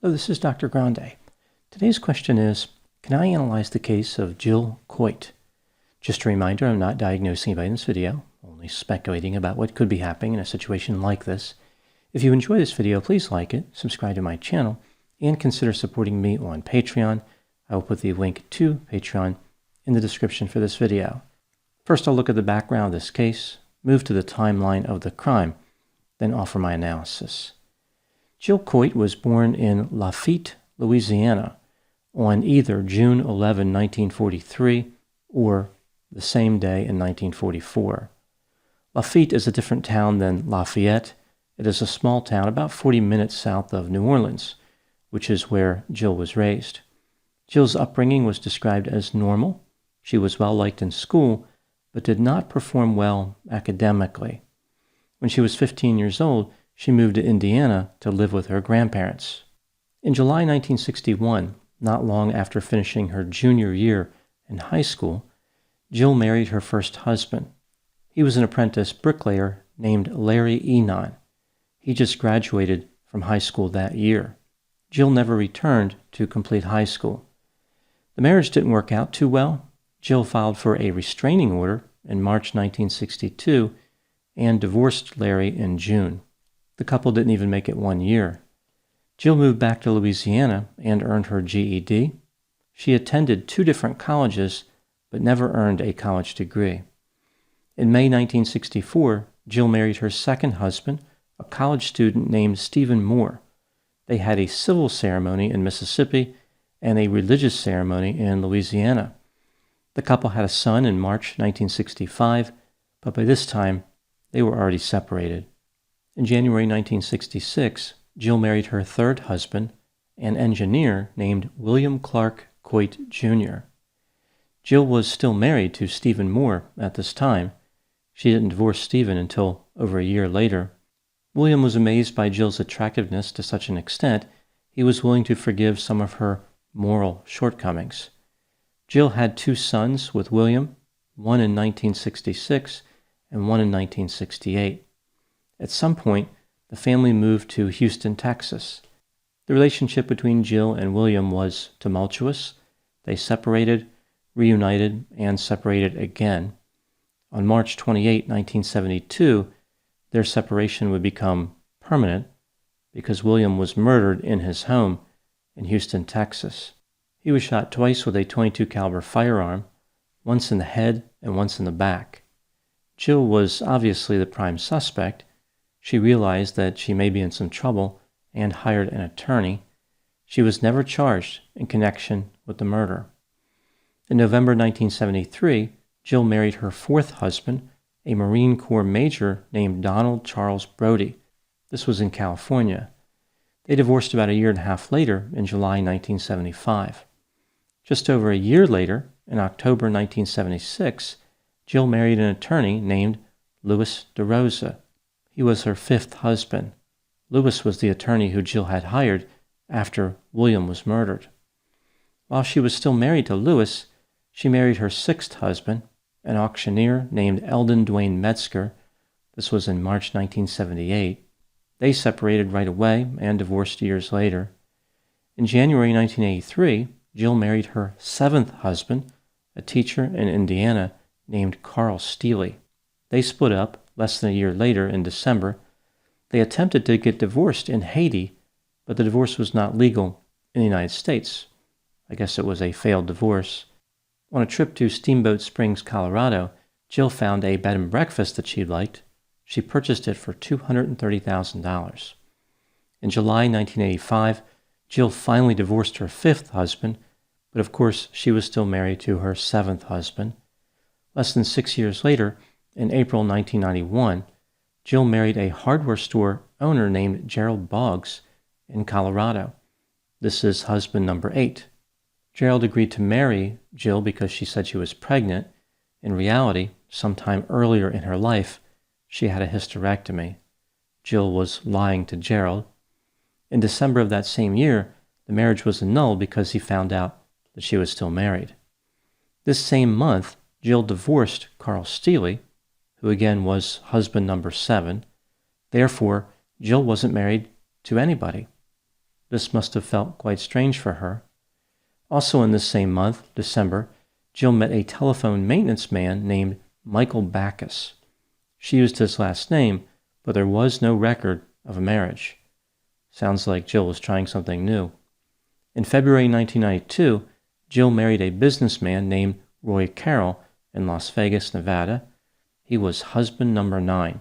Hello, this is Dr. Grande. Today's question is, can I analyze the case of Jill Coit? Just a reminder, I'm not diagnosing anybody in this video, only speculating about what could be happening in a situation like this. If you enjoy this video, please like it, subscribe to my channel, and consider supporting me on Patreon. I will put the link to Patreon in the description for this video. First, I'll look at the background of this case, move to the timeline of the crime, then offer my analysis. Jill Coit was born in Lafitte, Louisiana, on either June 11, 1943, or the same day in 1944. Lafitte is a different town than Lafayette. It is a small town about 40 minutes south of New Orleans, which is where Jill was raised. Jill's upbringing was described as normal. She was well liked in school, but did not perform well academically. When she was 15 years old, she moved to Indiana to live with her grandparents. In July 1961, not long after finishing her junior year in high school, Jill married her first husband. He was an apprentice bricklayer named Larry Enon. He just graduated from high school that year. Jill never returned to complete high school. The marriage didn't work out too well. Jill filed for a restraining order in March 1962 and divorced Larry in June. The couple didn't even make it 1 year. Jill moved back to Louisiana and earned her GED. She attended 2 different colleges, but never earned a college degree. In May 1964, Jill married her second husband, a college student named Stephen Moore. They had a civil ceremony in Mississippi and a religious ceremony in Louisiana. The couple had a son in March 1965, but by this time, they were already separated. In January 1966, Jill married her third husband, an engineer named William Clark Coit Jr. Jill was still married to Stephen Moore at this time. She didn't divorce Stephen until over a year later. William was amazed by Jill's attractiveness to such an extent, he was willing to forgive some of her moral shortcomings. Jill had 2 sons with William, one in 1966 and one in 1968. At some point, the family moved to Houston, Texas. The relationship between Jill and William was tumultuous. They separated, reunited, and separated again. On March 28, 1972, their separation would become permanent because William was murdered in his home in Houston, Texas. He was shot twice with a .22 caliber firearm, once in the head and once in the back. Jill was obviously the prime suspect. She realized that she may be in some trouble and hired an attorney. She was never charged in connection with the murder. In November 1973, Jill married her 4th husband, a Marine Corps major named Donald Charles Brody. This was in California. They divorced about a year and a half later in July 1975. Just over a year later, in October 1976, Jill married an attorney named Louis DeRosa. He was her 5th husband. Louis was the attorney who Jill had hired after William was murdered. While she was still married to Louis, she married her 6th husband, an auctioneer named Eldon Dwayne Metzger. This was in March 1978. They separated right away and divorced years later. In January 1983, Jill married her 7th husband, a teacher in Indiana named Carl Steele. They split up less than a year later in December. They attempted to get divorced in Haiti, but the divorce was not legal in the United States. I guess it was a failed divorce. On a trip to Steamboat Springs, Colorado, Jill found a bed and breakfast that she liked. She purchased it for $230,000. In July 1985, Jill finally divorced her 5th husband, but of course she was still married to her 7th husband. Less than 6 years later, in April 1991, Jill married a hardware store owner named Gerald Boggs in Colorado. This is husband number 8. Gerald agreed to marry Jill because she said she was pregnant. In reality, sometime earlier in her life, she had a hysterectomy. Jill was lying to Gerald. In December of that same year, the marriage was annulled because he found out that she was still married. This same month, Jill divorced Carl Steele, who again was husband number 7. Therefore, Jill wasn't married to anybody. This must have felt quite strange for her. Also in this same month, December, Jill met a telephone maintenance man named Michael Backus. She used his last name, but there was no record of a marriage. Sounds like Jill was trying something new. In February 1992, Jill married a businessman named Roy Carroll in Las Vegas, Nevada. He was husband number 9.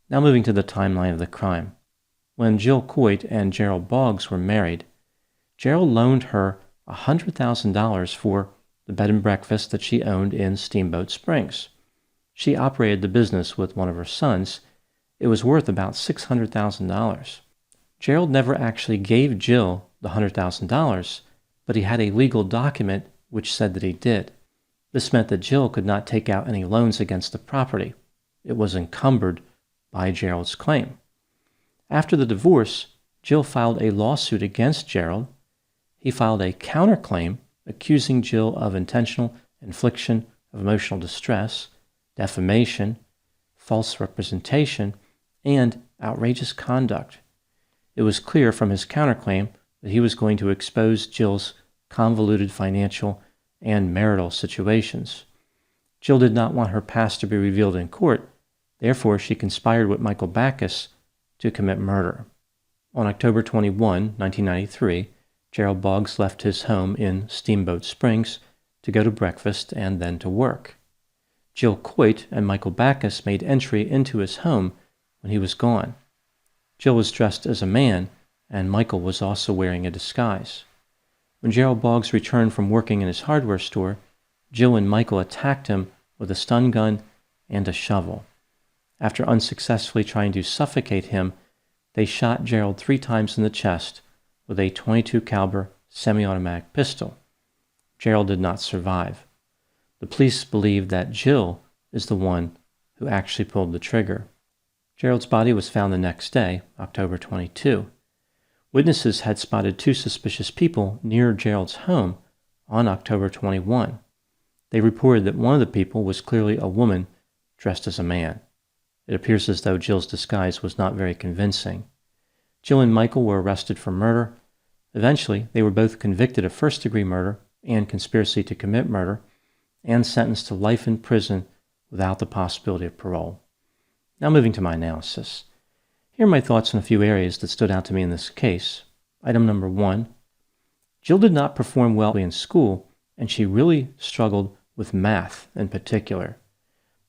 Now moving to the timeline of the crime. When Jill Coit and Gerald Boggs were married, Gerald loaned her $100,000 for the bed and breakfast that she owned in Steamboat Springs. She operated the business with one of her sons. It was worth about $600,000. Gerald never actually gave Jill the $100,000, but he had a legal document which said that he did. This meant that Jill could not take out any loans against the property. It was encumbered by Gerald's claim. After the divorce, Jill filed a lawsuit against Gerald. He filed a counterclaim accusing Jill of intentional infliction of emotional distress, defamation, false representation, and outrageous conduct. It was clear from his counterclaim that he was going to expose Jill's convoluted financial and marital situations. Jill did not want her past to be revealed in court, therefore she conspired with Michael Backus to commit murder. On October 21, 1993, Gerald Boggs left his home in Steamboat Springs to go to breakfast and then to work. Jill Coit and Michael Backus made entry into his home when he was gone. Jill was dressed as a man, and Michael was also wearing a disguise. When Gerald Boggs returned from working in his hardware store, Jill and Michael attacked him with a stun gun and a shovel. After unsuccessfully trying to suffocate him, they shot Gerald 3 times in the chest with a .22 caliber semi-automatic pistol. Gerald did not survive. The police believe that Jill is the one who actually pulled the trigger. Gerald's body was found the next day, October 22. Witnesses had spotted 2 suspicious people near Gerald's home on October 21. They reported that one of the people was clearly a woman dressed as a man. It appears as though Jill's disguise was not very convincing. Jill and Michael were arrested for murder. Eventually, they were both convicted of first-degree murder and conspiracy to commit murder, and sentenced to life in prison without the possibility of parole. Now moving to my analysis. Here are my thoughts on a few areas that stood out to me in this case. Item number 1, Jill did not perform well in school, and she really struggled with math in particular.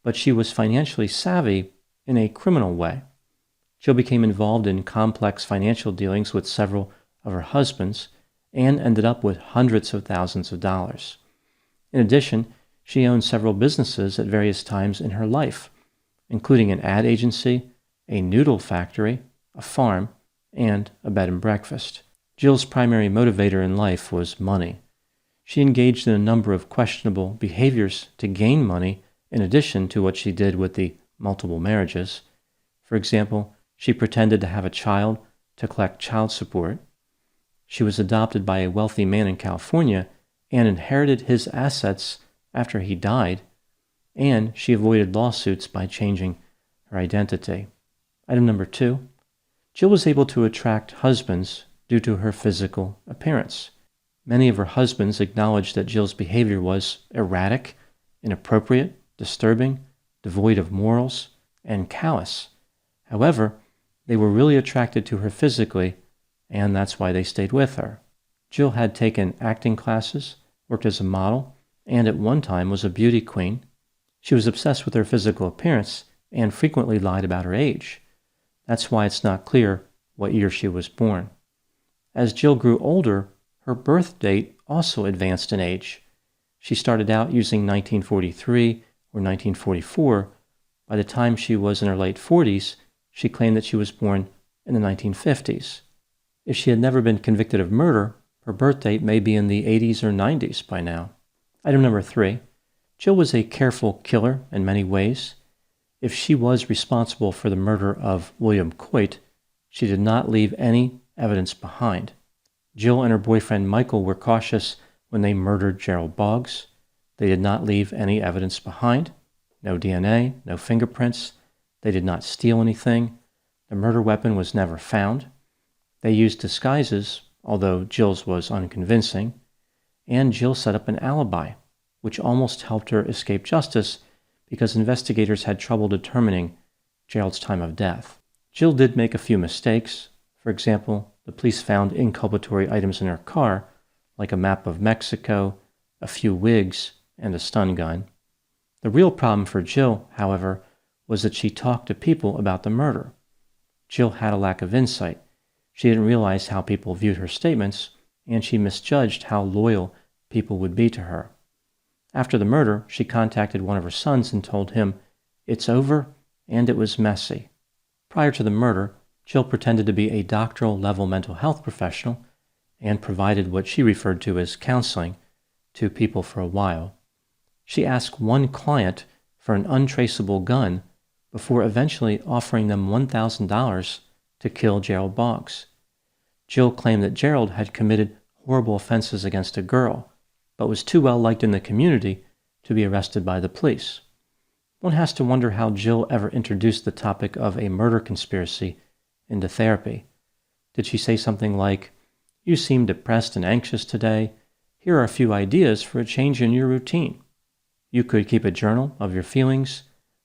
But she was financially savvy in a criminal way. Jill became involved in complex financial dealings with several of her husbands and ended up with hundreds of thousands of dollars. In addition, she owned several businesses at various times in her life, including an ad agency, a noodle factory, a farm, and a bed and breakfast. Jill's primary motivator in life was money. She engaged in a number of questionable behaviors to gain money in addition to what she did with the multiple marriages. For example, she pretended to have a child to collect child support. She was adopted by a wealthy man in California and inherited his assets after he died, and she avoided lawsuits by changing her identity. Item number 2, Jill was able to attract husbands due to her physical appearance. Many of her husbands acknowledged that Jill's behavior was erratic, inappropriate, disturbing, devoid of morals, and callous. However, they were really attracted to her physically, and that's why they stayed with her. Jill had taken acting classes, worked as a model, and at one time was a beauty queen. She was obsessed with her physical appearance and frequently lied about her age. That's why it's not clear what year she was born. As Jill grew older, her birth date also advanced in age. She started out using 1943 or 1944. By the time she was in her late 40s, she claimed that she was born in the 1950s. If she had never been convicted of murder, her birth date may be in the 80s or 90s by now. Item number 3, Jill was a careful killer in many ways. If she was responsible for the murder of William Coit, she did not leave any evidence behind. Jill and her boyfriend Michael were cautious when they murdered Gerald Boggs. They did not leave any evidence behind. No DNA, no fingerprints. They did not steal anything. The murder weapon was never found. They used disguises, although Jill's was unconvincing, and Jill set up an alibi, which almost helped her escape justice because investigators had trouble determining Gerald's time of death. Jill did make a few mistakes. For example, the police found inculpatory items in her car, like a map of Mexico, a few wigs, and a stun gun. The real problem for Jill, however, was that she talked to people about the murder. Jill had a lack of insight. She didn't realize how people viewed her statements, and she misjudged how loyal people would be to her. After the murder, she contacted one of her sons and told him, "It's over, and it was messy." Prior to the murder, Jill pretended to be a doctoral-level mental health professional and provided what she referred to as counseling to people for a while. She asked one client for an untraceable gun before eventually offering them $1,000 to kill Gerald Boggs. Jill claimed that Gerald had committed horrible offenses against a girl, but was too well liked in the community to be arrested by the police. One has to wonder how Jill ever introduced the topic of a murder conspiracy into therapy. Did she say something like, "You seem depressed and anxious today. Here are a few ideas for a change in your routine. You could keep a journal of your feelings.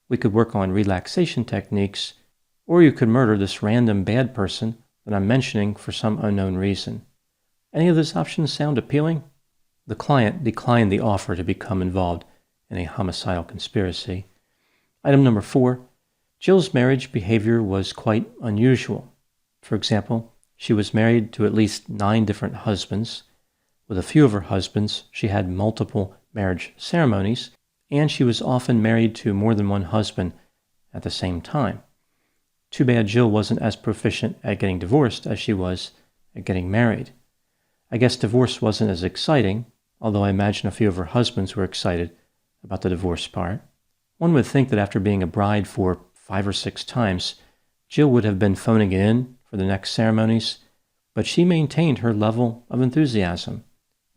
We could work on relaxation techniques. Or you could murder this random bad person that I'm mentioning for some unknown reason." Any of those options sound appealing? The client declined the offer to become involved in a homicidal conspiracy. Item number 4, Jill's marriage behavior was quite unusual. For example, she was married to at least 9 different husbands. With a few of her husbands, she had multiple marriage ceremonies, and she was often married to more than one husband at the same time. Too bad Jill wasn't as proficient at getting divorced as she was at getting married. I guess divorce wasn't as exciting, although I imagine a few of her husbands were excited about the divorce part. One would think that after being a bride for 5 or 6 times, Jill would have been phoning it in for the next ceremonies, but she maintained her level of enthusiasm.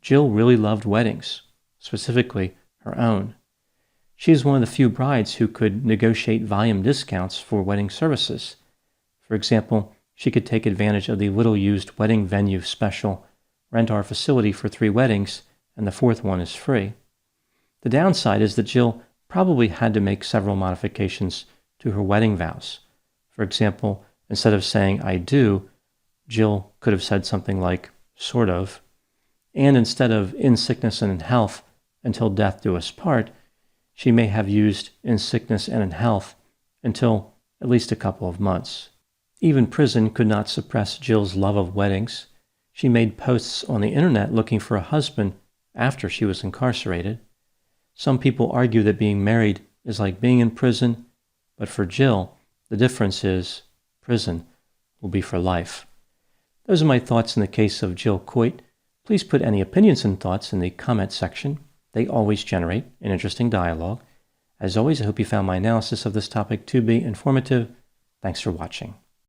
Jill really loved weddings, specifically her own. She is one of the few brides who could negotiate volume discounts for wedding services. For example, she could take advantage of the little-used wedding venue special, rent our facility for 3 weddings, and the 4th one is free. The downside is that Jill probably had to make several modifications to her wedding vows. For example, instead of saying "I do," Jill could have said something like "sort of." And instead of "in sickness and in health until death do us part," she may have used "in sickness and in health until at least a couple of months. Even prison could not suppress Jill's love of weddings. She made posts on the internet looking for a husband after she was incarcerated. Some people argue that being married is like being in prison, but for Jill, the difference is prison will be for life. Those are my thoughts in the case of Jill Coit. Please put any opinions and thoughts in the comment section. They always generate an interesting dialogue. As always, I hope you found my analysis of this topic to be informative. Thanks for watching.